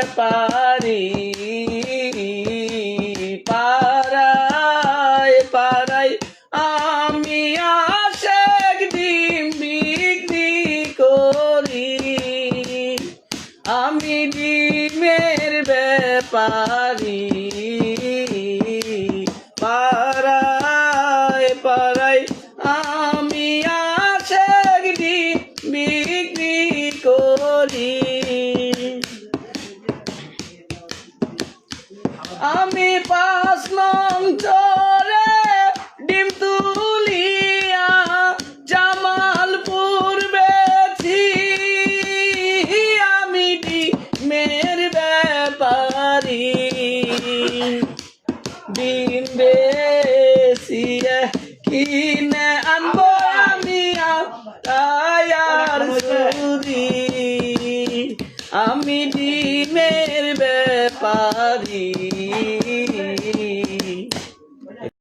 ব্যাপারী পাড়ায় পাড়ায় আমি আশেক ডিম বিক্রি করি আমি ডিমের ব্যাপারী পাড়ায় পাড়ায় আমি আশেক ডিম বিক্রি করি আমি 5 নং চরে ডিম তুলিয়া জামালপুর বেচি আমি ডিমের ব্যাপারী ডিম বেচিয়ে কিনে আনবো আমি আয়ার চুরি আমি ডিমের ব্যাপারী